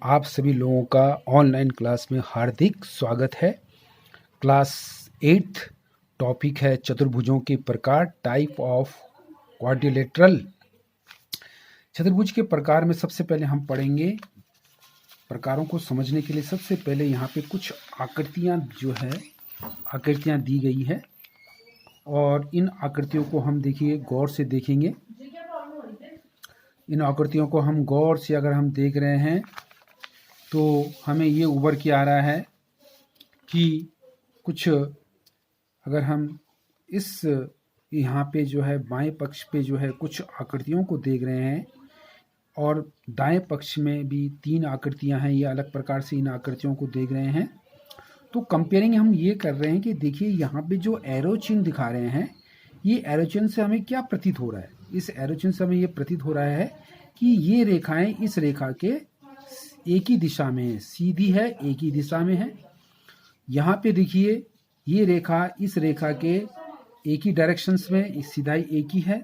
आप सभी लोगों का ऑनलाइन क्लास में हार्दिक स्वागत है। क्लास 8th टॉपिक है चतुर्भुजों के प्रकार, टाइप ऑफ क्वाड्रिलेटरल। चतुर्भुज के प्रकार में सबसे पहले हम पढ़ेंगे, प्रकारों को समझने के लिए सबसे पहले यहाँ पे कुछ आकृतियाँ दी गई है और इन आकृतियों को हम देखिए गौर से देखेंगे। इन आकृतियों को हम गौर से अगर हम देख रहे हैं तो हमें ये उभर के आ रहा है कि कुछ अगर हम इस यहाँ पे जो है बाएं पक्ष पे जो है कुछ आकृतियों को देख रहे हैं और दाएं पक्ष में भी 3 आकृतियां हैं, ये अलग प्रकार से इन आकृतियों को देख रहे हैं। तो कंपेयरिंग हम ये कर रहे हैं कि देखिए यहाँ पे जो एरो चिन्ह दिखा रहे हैं, ये एरो चिन्ह से हमें क्या प्रतीत हो रहा है? इस एरो चिन्ह से हमें ये प्रतीत हो रहा है कि ये रेखाएं इस रेखा के एक ही दिशा में है, सीधी है, एक ही दिशा में है। यहाँ पे देखिए ये रेखा इस रेखा के एक ही डायरेक्शंस में, सीधाई एक ही है।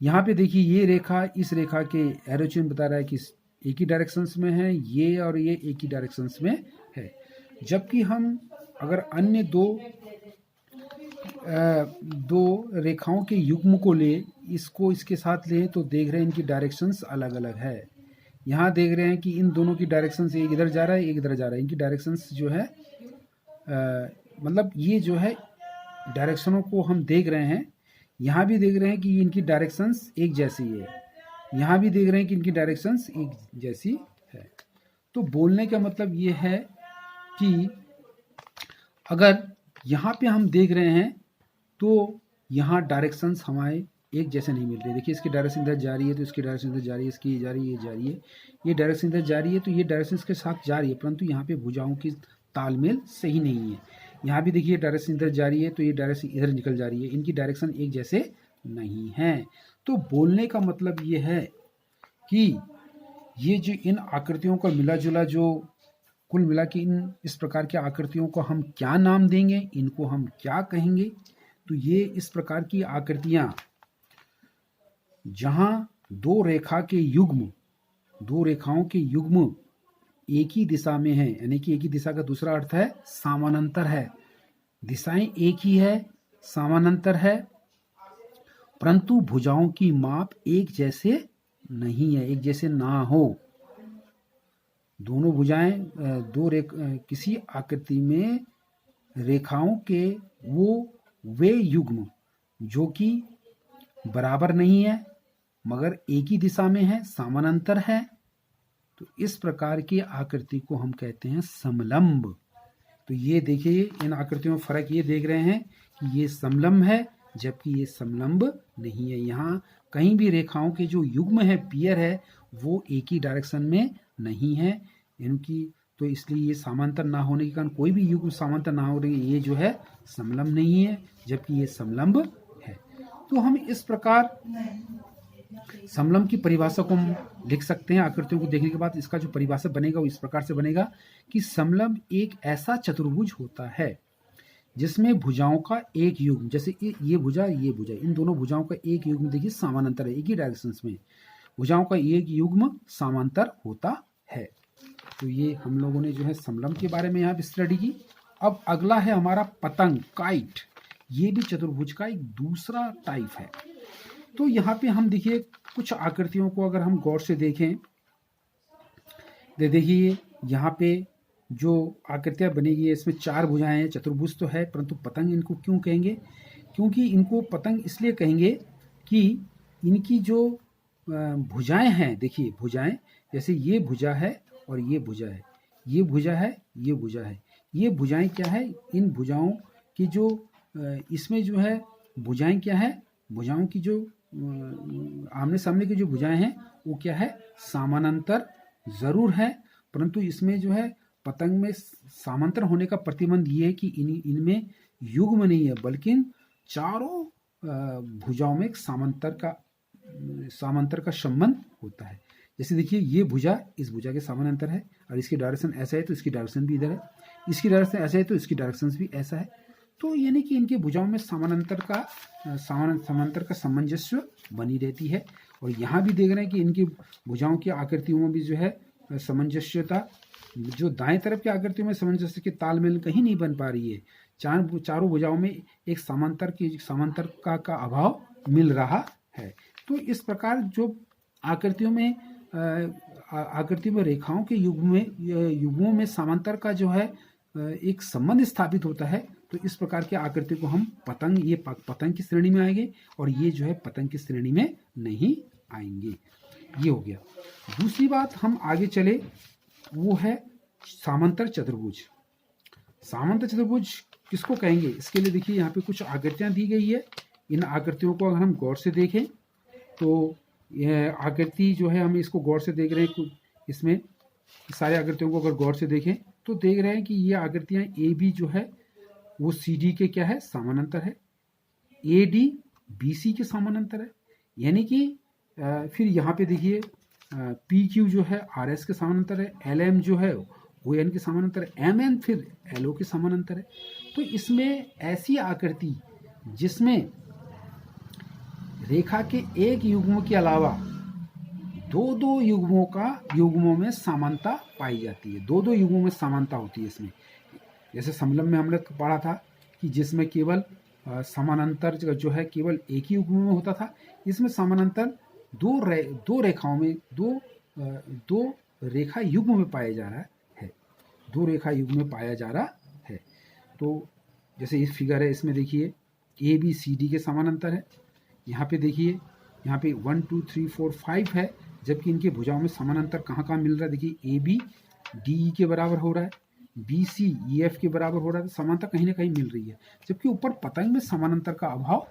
यहाँ पे देखिए ये रेखा इस रेखा के एरो चिन्ह बता रहा है कि एक ही डायरेक्शंस में है, ये और ये एक ही डायरेक्शंस में है। जबकि हम अगर अन्य दो रेखाओं के युग्म को ले, इसको इसके साथ ले, तो देख रहे हैं इनकी डायरेक्शंस अलग अलग है। यहाँ देख रहे हैं कि इन दोनों की डायरेक्शन से एक इधर जा रहा है, एक इधर जा रहा है। इनकी डायरेक्शंस जो है मतलब ये जो है डायरेक्शनों को हम देख रहे हैं। यहाँ भी देख रहे हैं कि इनकी डायरेक्शंस एक जैसी है, यहाँ भी देख रहे हैं कि इनकी डायरेक्शंस एक जैसी है। तो बोलने का मतलब ये है कि अगर यहाँ पे हम देख रहे हैं तो यहाँ डायरेक्शंस हमारे एक जैसे नहीं मिल रहे। देखिए इसकी डायरेक्शन इधर जा रही है तो इसकी डायरेक्शन इधर जा रही है, इसकी ये जा रही है, ये जा रही है, ये डायरेक्शन इधर जा रही है तो ये डायरेक्शन इसके साथ जा रही है, परंतु यहाँ पे भुजाओं की तालमेल सही नहीं है। यहाँ भी देखिए डायरेक्शन इधर जा रही है तो ये डायरेक्शन इधर निकल जा रही है, इनकी डायरेक्शन एक जैसे नहीं है। तो बोलने का मतलब ये है कि ये जो इन आकृतियों का मिला जुला, जो कुल मिला के इस प्रकार की आकृतियों को हम क्या नाम देंगे, इनको हम क्या कहेंगे? तो ये इस प्रकार की आकृतियां जहां दो रेखाओं के युग्म एक ही दिशा में है, यानी कि एक ही दिशा का दूसरा अर्थ है समानांतर है। दिशाएं एक ही है, समानांतर है, परंतु भुजाओं की माप एक जैसे नहीं है, एक जैसे ना हो। दोनों भुजाएं किसी आकृति में रेखाओं के वे युग्म जो कि बराबर नहीं है मगर एक ही दिशा में है, समानांतर है, तो इस प्रकार की आकृति को हम कहते हैं समलंब। तो ये देखिए इन आकृतियों में फर्क ये देख रहे हैं कि ये समलंब है जबकि ये समलंब नहीं है। यहाँ कहीं भी रेखाओं के जो युग्म है, पियर है, वो एक ही डायरेक्शन में नहीं है इनकी, तो इसलिए ये समांतर ना होने के कारण, कोई भी युग्म समांतर ना होने के, ये जो है समलंब नहीं है जबकि ये समलंब है। तो हम इस प्रकार समलंब की परिभाषा को हम लिख सकते हैं। आकृतियों को देखने के बाद इसका जो परिभाषा बनेगा वो इस प्रकार से बनेगा कि समलंब एक ऐसा चतुर्भुज होता है जिसमें भुजाओं का एक युग्म, जैसे ये भुजा, इन दोनों भुजाओं का एक युग्म देखिए समानांतर है, एक ही डायरेक्शंस में भुजाओं का एक युग्म समांतर होता है। तो ये हम लोगों ने जो है समलंब के बारे में यहाँ पे स्टडी की। अब अगला है हमारा पतंग, काइट। ये भी चतुर्भुज का एक दूसरा टाइप है। तो यहाँ पे हम देखिए कुछ आकृतियों को अगर हम गौर से देखें, देखिए यहाँ पे जो आकृतियाँ बनेगी इसमें 4 भुजाएं हैं। चतुर्भुज तो है परंतु पतंग इनको क्यों कहेंगे? क्योंकि इनको पतंग इसलिए कहेंगे कि इनकी जो भुजाएं हैं, देखिए भुजाएं, जैसे ये भुजा है और ये भुजा है, ये भुजा है, ये भुजा है, ये भुजाएं क्या है? इन भुजाओं की जो इसमें जो है भुजाएं क्या है? भुजाओं की जो आमने सामने की जो भुजाएं हैं वो क्या है? समानांतर जरूर है, परंतु इसमें जो है पतंग में समांतर होने का प्रतिबंध ये है कि इनमें युग्म नहीं है, बल्कि चारों भुजाओं में समांतर का संबंध होता है। जैसे देखिए ये भुजा इस भुजा के समानांतर है और इसकी डायरेक्शन ऐसा है तो इसकी डायरेक्शन भी इधर है, इसकी डायरेक्शन ऐसा है तो इसकी डायरेक्शन भी ऐसा है। तो यानी कि इनके भुजाओं में समांतर का सामंजस्य बनी रहती है। और यहाँ भी देख रहे हैं कि इनकी भुजाओं की आकृतियों में भी जो है सामंजस्यता, जो दाएं तरफ की आकृतियों में सामंजस्य के तालमेल कहीं नहीं बन पा रही है। चारों भुजाओं में एक समांतर का अभाव मिल रहा है। तो इस प्रकार जो आकृतियों में रेखाओं के युग्मों में समांतर का जो है एक संबंध स्थापित होता है। तो इस प्रकार की आकृति को हम पतंग की श्रेणी में आएंगे और ये जो है पतंग की श्रेणी में नहीं आएंगे। ये हो गया। दूसरी बात हम आगे चले, वो है समांतर चतुर्भुज। समांतर चतुर्भुज किसको कहेंगे? इसके लिए देखिए यहाँ पे कुछ आकृतियां दी गई है। इन आकृतियों को अगर हम गौर से देखें तो यह आकृति जो है, हम इसको गौर से देख रहे हैं, इसमें सारी आकृतियों को अगर गौर से देखें तो देख रहे हैं कि ये आकृतियां ए बी जो है वो सी डी के क्या है, समानांतर है। ए डी बी सी के समानांतर है। यानी कि फिर यहाँ पे देखिए पी क्यू जो है आर एस के समानांतर है, एल एम जो है ओ एन के समानांतर है, एम एन फिर एल ओ के समानांतर है। तो इसमें ऐसी आकृति जिसमें रेखा के एक युग्म के अलावा दो युग्मों में समानता पाई जाती है। दो युग्मों में समानता होती है इसमें। जैसे समलंब में हमने पढ़ा था कि जिसमें केवल समानांतर जो है केवल एक ही युग्म में होता था, इसमें समानांतर दो रेखाओं में दो रेखा युग्म में पाया जा रहा है। दो रेखा युग्म में पाया जा रहा है। तो जैसे इस फिगर है, इसमें देखिए ए बी सी डी के समानांतर है। यहाँ पे देखिए, यहाँ पे 1 2 3 4 5 है, जबकि इनके भुजाओं में समानांतर कहाँ मिल रहा है? देखिए ए बी डी ई के बराबर हो रहा है, बी सी ई एफ के बराबर हो रहा है। तो समानता कहीं ना कहीं मिल रही है, जबकि ऊपर पतंग में समानांतर का अभाव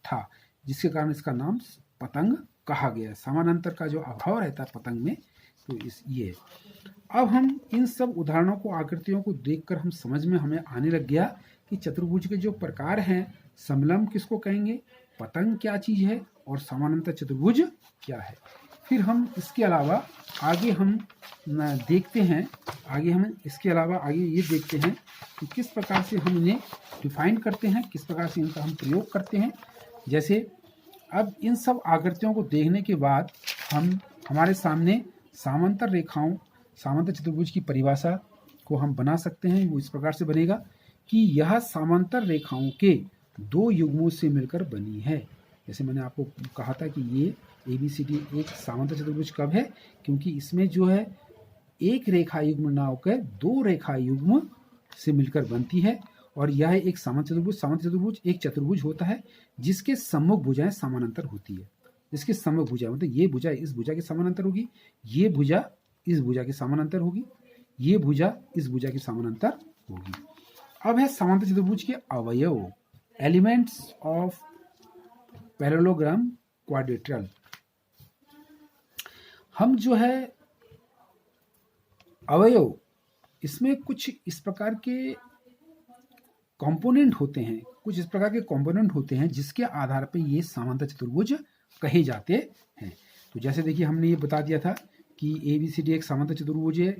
था, जिसके कारण इसका नाम पतंग कहा गया। समानांतर का जो अभाव रहता है पतंग में, तो ये अब हम इन सब उदाहरणों को, आकृतियों को देखकर हम समझ में हमें आने लग गया कि चतुर्भुज के जो प्रकार हैं, समलंब किसको कहेंगे, पतंग क्या चीज है और समानांतर चतुर्भुज क्या है। फिर हम इसके अलावा आगे हम देखते हैं, इसके अलावा आगे ये देखते हैं कि किस प्रकार से हम इन्हें डिफाइन करते हैं, किस प्रकार से इनका हम प्रयोग करते हैं। जैसे अब इन सब आकृतियों को देखने के बाद हमारे सामने समांतर रेखाओं, समांतर चतुर्भुज की परिभाषा को हम बना सकते हैं। वो इस प्रकार से बनेगा कि यह समांतर रेखाओं के दो युग्मों से मिलकर बनी है। जैसे मैंने आपको कहा था कि ये ABCD एक समांतर चतुर्भुज कब है, क्योंकि इसमें जो है एक रेखा युग्म ना होकर दो रेखा युग्म से मिलकर बनती है। और यह एक समांतर चतुर्भुज एक चतुर्भुज होता है जिसके सम्मुख भुजाएं समानांतर होती है। जिसके सम्मुख भुजा मतलब ये भुजा इस भुजा के समानांतर होगी, ये भुजा इस भुजा के समानांतर होगी, ये भुजा इस भुजा के समानांतर होगी। अब है समांतर चतुर्भुज के अवयव, एलिमेंट्स ऑफ पैरेललोग्राम क्वाड्रिलेटरल। हम जो है अवयव, इसमें कुछ इस प्रकार के कंपोनेंट होते हैं, जिसके आधार पर ये समांतर चतुर्भुज कहे जाते हैं। तो जैसे देखिए, हमने ये बता दिया था कि ABCD एक समांतर चतुर्भुज है।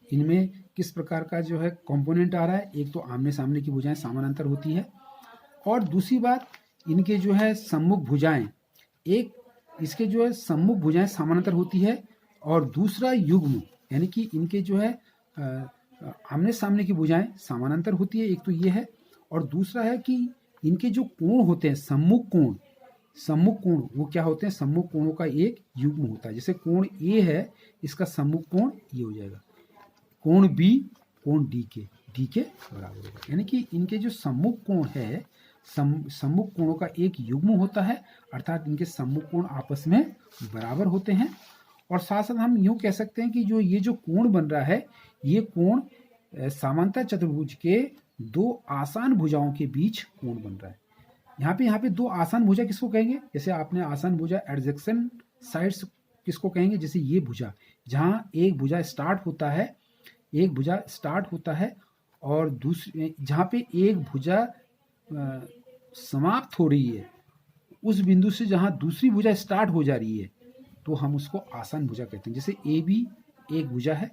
इनमें किस प्रकार का जो है कंपोनेंट आ रहा है, एक तो आमने सामने की भुजाएं समानांतर होती है, और दूसरी बात इनके जो है सम्मुख भुजाएं, एक इसके जो है सम्मुख भुजाएं समानांतर होती है, और दूसरा युग्म यानी कि इनके जो है आमने सामने की भुजाएं समानांतर होती है। एक तो ये है, और दूसरा है कि इनके जो कोण होते हैं, सम्मुख कोण वो क्या होते हैं, सम्मुख कोणों का एक युग्म होता है। जैसे कोण A है, इसका सम्मुख कोण ये हो जाएगा, कोण B कोण D के बराबर होगा। यानी कि इनके जो सम्मुख कोण है, सम्मुख कोणों का एक युग्म होता है, अर्थात इनके सम्मुख कोण आपस में बराबर होते हैं। और साथ साथ हम यूं कह सकते हैं कि ये जो कोण बन रहा है, ये कोण समांतर चतुर्भुज के दो आसान भुजाओं के बीच कोण बन रहा है। यहाँ पे दो आसान भुजा किसको कहेंगे? जैसे आपने आसान भुजा एडजेक्शन साइड्स किसको कहेंगे? जैसे ये भुजा, जहाँ एक भुजा स्टार्ट होता है और दूसरी जहाँ पे एक भुजा समाप्त हो रही है, उस बिंदु से जहाँ दूसरी भुजा स्टार्ट हो जा रही है, तो हम उसको आसान भुजा कहते हैं। जैसे AB एक भुजा है,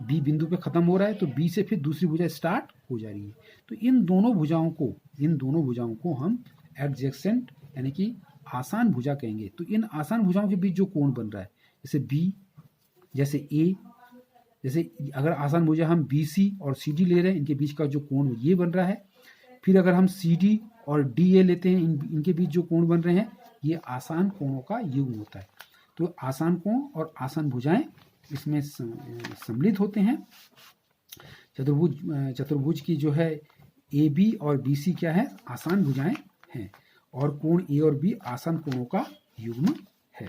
B बिंदु पे खत्म हो रहा है, तो B से फिर दूसरी भुजा स्टार्ट हो जा रही है। तो इन दोनों भुजाओं को हम एडजेसेंट यानी कि आसान भुजा कहेंगे। तो इन आसान भुजाओं के बीच जो कोण बन रहा है, जैसे B, जैसे A, जैसे अगर आसान भुजा हम BC और CD ले रहे हैं, इनके बीच का जो कोण ये बन रहा है। फिर अगर हम CD और DA लेते हैं, इनके बीच जो कोण बन रहे हैं, ये आसान कोणों का युग्म होता है। तो आसान कोण और आसान भुजाएं इसमें सम्मिलित होते हैं। चतुर्भुज की जो है AB और BC क्या है, आसान भुजाएं हैं, और कोण A और B आसान कोणों का युग्म है।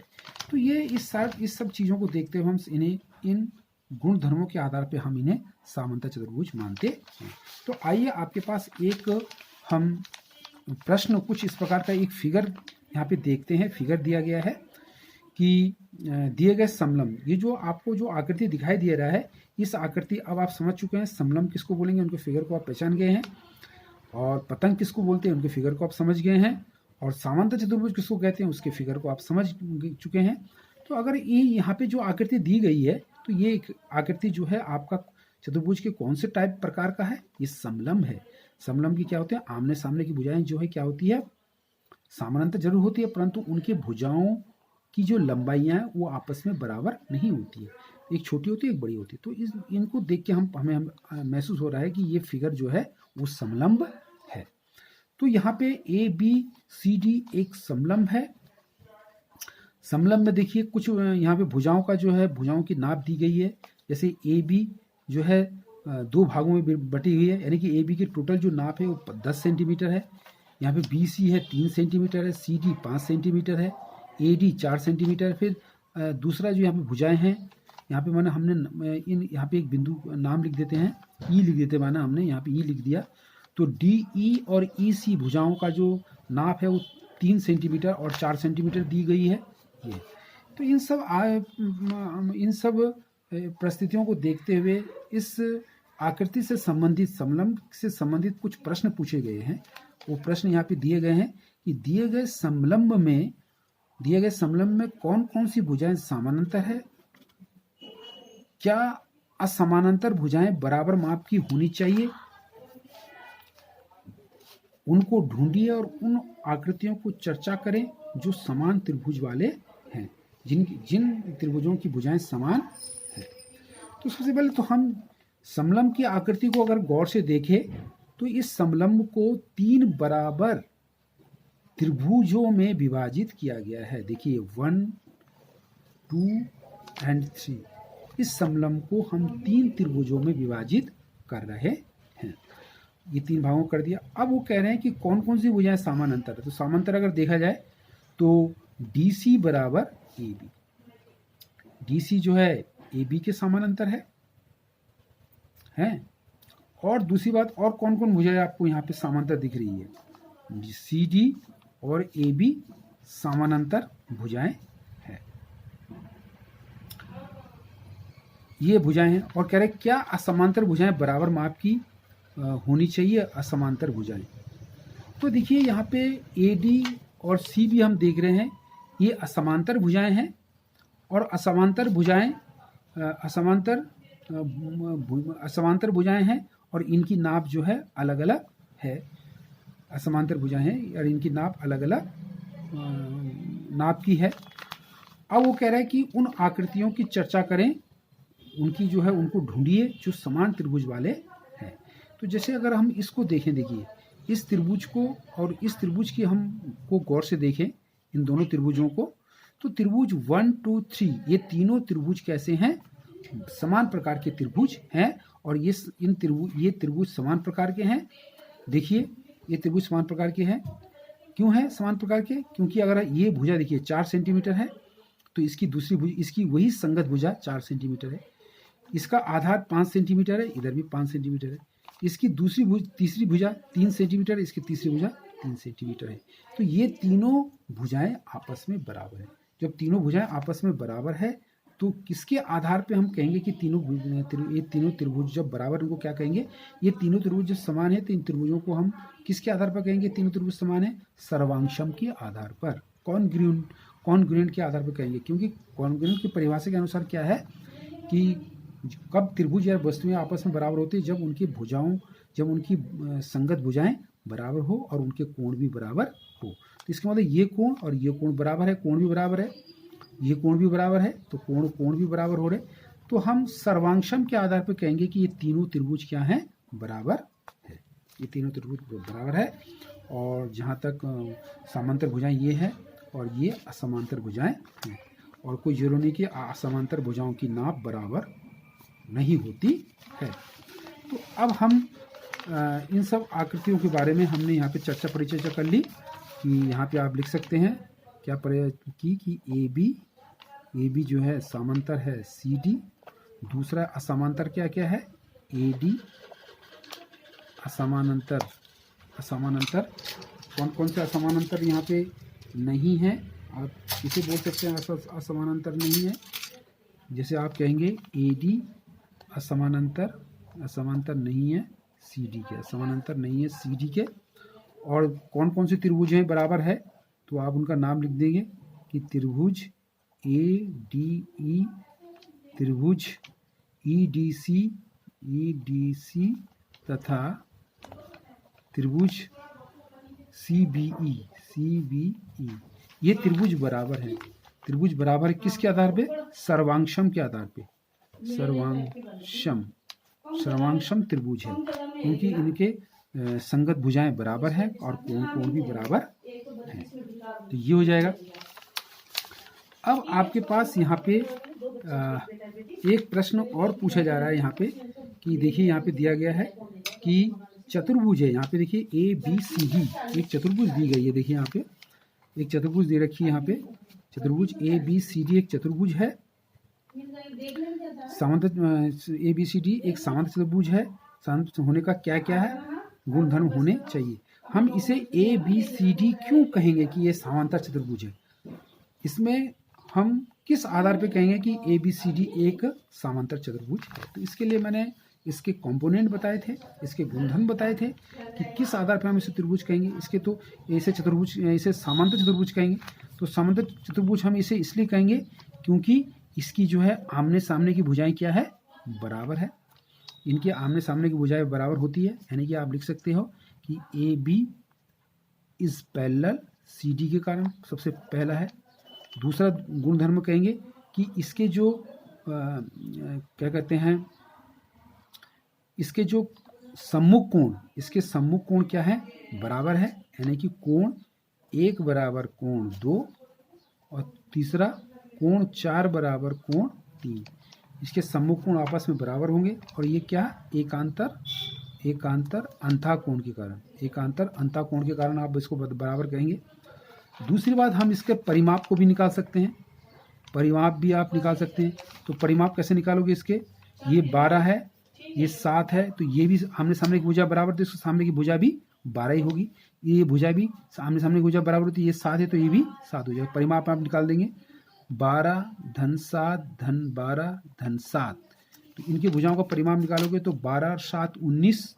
तो ये इस सब चीज़ों को देखते हुए हम इन्हें इन गुण धर्मों के आधार पर हम इन्हें समांतर चतुर्भुज मानते हैं। तो आइए आपके पास एक हम प्रश्न कुछ इस प्रकार का एक फिगर यहाँ पे देखते हैं। फिगर दिया गया है कि दिए गए समलंब, ये जो आपको जो आकृति दिखाई दे रहा है, इस आकृति अब आप समझ चुके हैं समलंब किसको बोलेंगे, उनके फिगर को आप पहचान गए हैं, और पतंग किसको बोलते हैं उनके फिगर को आप समझ गए हैं, और समांतर चतुर्भुज किसको कहते हैं उसके फिगर को आप समझ चुके हैं। तो अगर ये यहाँ पे जो आकृति दी गई है, तो ये एक आकृति जो है आपका चतुर्भुज के कौन से टाइप प्रकार का है, ये समलंब है। समलंब की क्या होते हैं, आमने सामने की भुजाएं जो है क्या होती है, समानांतर जरूर होती है, परंतु उनके भुजाओं की जो लंबाइयां हैं वो आपस में बराबर नहीं होती है, एक छोटी होती है एक बड़ी होती है। तो इनको देख के हमें महसूस हो रहा है कि ये फिगर जो है वो समलंब है। तो यहाँ पे ABCD एक समलंब है। समलंब में देखिए कुछ यहाँ पे भुजाओं का जो है भुजाओं की नाप दी गई है। जैसे AB जो है 2 भागों में बटी हुई है, यानी कि AB की टोटल जो नाप है वो 10 सेंटीमीटर है। यहाँ पे BC है 3 सेंटीमीटर है, CD 5 सेंटीमीटर है, AD 4 सेंटीमीटर। फिर दूसरा जो यहाँ पे भुजाएं हैं, यहाँ पे माना हमने यहाँ पे एक बिंदु नाम लिख देते हैं, E लिख देते हैं, माना हमने यहाँ पे E लिख दिया। तो DE और EC भुजाओं का जो नाप है वो 3 सेंटीमीटर और 4 सेंटीमीटर दी गई है। ये तो इन सब परिस्थितियों को देखते हुए इस आकृति से संबंधित समलंब से संबंधित कुछ प्रश्न पूछे गए हैं। वो प्रश्न यहाँ पे दिए गए हैं कि दिए गए समलंब में कौन कौन सी भुजाएं समानांतर है, क्या असमानांतर भुजाएं बराबर माप की होनी चाहिए, उनको ढूंढिए और उन आकृतियों को चर्चा करें जो समान त्रिभुज वाले हैं, जिन त्रिभुजों की भुजाएं समान है। तो सबसे पहले तो हम समलंब की आकृति को अगर गौर से देखें तो इस समलंब को 3 बराबर त्रिभुजों में विभाजित किया गया है। देखिए 1, 2 एंड 3, इस समलंब को हम 3 त्रिभुजों में विभाजित कर रहे हैं। ये 3 भागों कर दिया। अब वो कह रहे हैं कि कौन कौन सी भुजाएं समानांतर है। तो समांतर अगर देखा जाए तो DC बराबर AB, DC जो है AB के समानांतर है। और दूसरी बात, और कौन कौन भुजाएं आपको यहाँ पे समांतर दिख रही है, CD और AB समानांतर भुजाएं हैं, ये भुजाएं हैं। और कह रहे क्या असमांतर भुजाएं बराबर माप की होनी चाहिए, असमांतर भुजाएं। तो देखिए यहाँ पे AD और CB हम देख रहे हैं, ये असमांतर भुजाएं हैं, और असमांतर भुजाएं हैं, और इनकी नाप जो है अलग अलग है। असमांतर भुजाएं हैं और इनकी नाप अलग अलग नाप की है। अब वो कह रहा है कि उन आकृतियों की चर्चा करें, उनकी जो है उनको ढूंढिए जो समान त्रिभुज वाले हैं। तो जैसे अगर हम इसको देखें, देखिए इस त्रिभुज को और इस त्रिभुज की हम को गौर से देखें, इन दोनों त्रिभुजों को, तो त्रिभुज 1, 2, 3 ये तीनों त्रिभुज कैसे हैं, समान प्रकार के त्रिभुज हैं। और ये त्रिभुज समान प्रकार के हैं। देखिए ये त्रिभुज समान प्रकार के हैं। क्यों है समान प्रकार के, क्योंकि अगर ये भुजा देखिए 4 सेंटीमीटर है, तो इसकी दूसरी भुजा, इसकी वही संगत भुजा 4 सेंटीमीटर है। इसका आधार 5 सेंटीमीटर है, इधर भी 5 सेंटीमीटर है। इसकी तीसरी भुजा 3 सेंटीमीटर, इसकी तीसरी भुजा 3 सेंटीमीटर है। तो ये तीनों भुजाएं आपस में बराबर है। जब तीनों भुजाएं आपस में बराबर है तो किसके आधार पे हम कहेंगे कि ये तीनों त्रिभुज जब बराबर, उनको क्या कहेंगे, ये तीनों त्रिभुज जब समान है तो इन त्रिभुजों को हम किसके आधार पर कहेंगे तीनों त्रिभुज समान है, सर्वांशम के आधार पर, कॉन्ग्रुएंट के आधार पर कहेंगे। क्योंकि कॉन्ग्रुएंट की परिभाषा के अनुसार क्या है कि कब त्रिभुज या वस्तुएं आपस में बराबर होती है, जब उनकी संगत भुजाएं बराबर हो और उनके कोण भी बराबर हो। तो इसका मतलब ये कोण और ये कोण बराबर है, कोण भी बराबर है, ये कोण भी बराबर है, तो कोण भी बराबर हो रहे। तो हम सर्वांशम के आधार पर कहेंगे कि ये तीनों त्रिभुज क्या हैं, बराबर है। ये तीनों त्रिभुज बराबर है। और जहाँ तक समांतर भुजाएं ये है और ये असमांतर भुजाएं हैं। और कोई जरूरी नहीं कि असमांतर भुजाओं की नाप बराबर नहीं होती है। तो अब हम इन सब आकृतियों के बारे में हमने यहाँ पे चर्चा परिचर्चा कर ली कि यहाँ पे आप लिख सकते हैं क्या कि ए बी जो है समांतर है सी डी, दूसरा असमांतर क्या क्या है ए डी, असमानांतर कौन कौन से असमानांतर यहाँ पे नहीं है, आप इसे बोल सकते हैं असमानांतर नहीं है। जैसे आप कहेंगे ए डी असमांतर नहीं है सी डी के, असमानांतर नहीं है सी डी के। और कौन कौन से त्रिभुज हैं बराबर है, तो आप उनका नाम लिख देंगे कि त्रिभुज ए डी ई, त्रिभुज ई डी सी तथा त्रिभुज सी बी ई। ये त्रिभुज बराबर है। त्रिभुज बराबर है किसके आधार पे, सर्वांशम के आधार पे। सर्वांशम त्रिभुज है क्योंकि इनके संगत भुजाएं बराबर है और कोण भी बराबर है। तो ये हो जाएगा। अब आपके पास यहाँ पे एक प्रश्न और पूछा जा रहा है यहाँ पे कि देखिए यहाँ पे दिया गया है कि चतुर्भुज है। यहाँ पे देखिए ए बी सी डी एक चतुर्भुज दी गई है। देखिए यहाँ पे एक चतुर्भुज दे रखी है। यहाँ पे चतुर्भुज ए बी सी डी एक चतुर्भुज है। समांतर ए बी सी डी एक समांतर चतुर्भुज है। समांतर होने का क्या क्या है गुणधर्म होने चाहिए। हम इसे ए बी सी डी क्यों कहेंगे कि ये समांतर चतुर्भुज है, इसमें हम किस आधार पे कहेंगे कि ए बी सी डी एक समांतर चतुर्भुज है। तो इसके लिए मैंने इसके कंपोनेंट बताए थे, इसके गुणधर्म बताए थे कि किस आधार पर हम इसे त्रिभुज कहेंगे। इसके तो ऐसे चतुर्भुज, ऐसे समांतर चतुर्भुज कहेंगे। तो समांतर चतुर्भुज हम इसे इसलिए कहेंगे क्योंकि इसकी जो है आमने सामने की भुजाएं क्या है, बराबर है। इनके आमने सामने की भुजाएं बराबर होती है, यानी कि आप लिख सकते हो कि A B is parallel C D के कारण सबसे पहला है। दूसरा गुणधर्म कहेंगे कि इसके जो क्या कहते हैं, इसके जो सम्मुख कोण, इसके सम्मुख कोण क्या है, बराबर है। यानी कि कोण 1 बराबर कोण 2 और तीसरा कोण 4 बराबर कोण 3। इसके सम्मुख कोण आपस में बराबर होंगे। और ये क्या, एकांतर अंतः कोण के कारण, एकांतर अंतः कोण के कारण आप इसको बराबर कहेंगे। दूसरी बात, हम इसके परिमाप को भी निकाल सकते हैं। परिमाप भी आप निकाल सकते हैं। तो परिमाप कैसे निकालोगे इसके, ये 12 है, ये 7 है, तो ये भी आमने सामने की भुजा बराबर, तो इसके सामने की भुजा भी 12 ही होगी। ये भुजा भी आमने सामने की भुजा बराबर होती है, ये 7 है तो ये भी 7 हो जाएगा। परिमाप आप निकाल देंगे 12 धन 7 धन 12 धन 7। तो इनकी भुजाओं का परिमाप निकालोगे तो 12 और 7 19,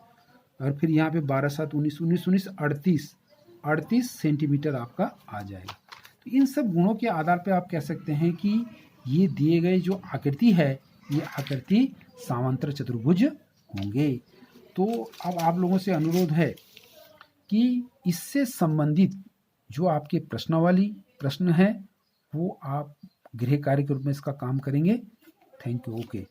और फिर यहाँ पे 12 7 19 38 सेंटीमीटर आपका आ जाएगा। तो इन सब गुणों के आधार पर आप कह सकते हैं कि ये दिए गए जो आकृति है, ये आकृति समांतर चतुर्भुज होंगे। तो अब आप लोगों से अनुरोध है कि इससे संबंधित जो आपके प्रश्न है वो आप गृह कार्य के रूप में इसका काम करेंगे। Thank you. ओके।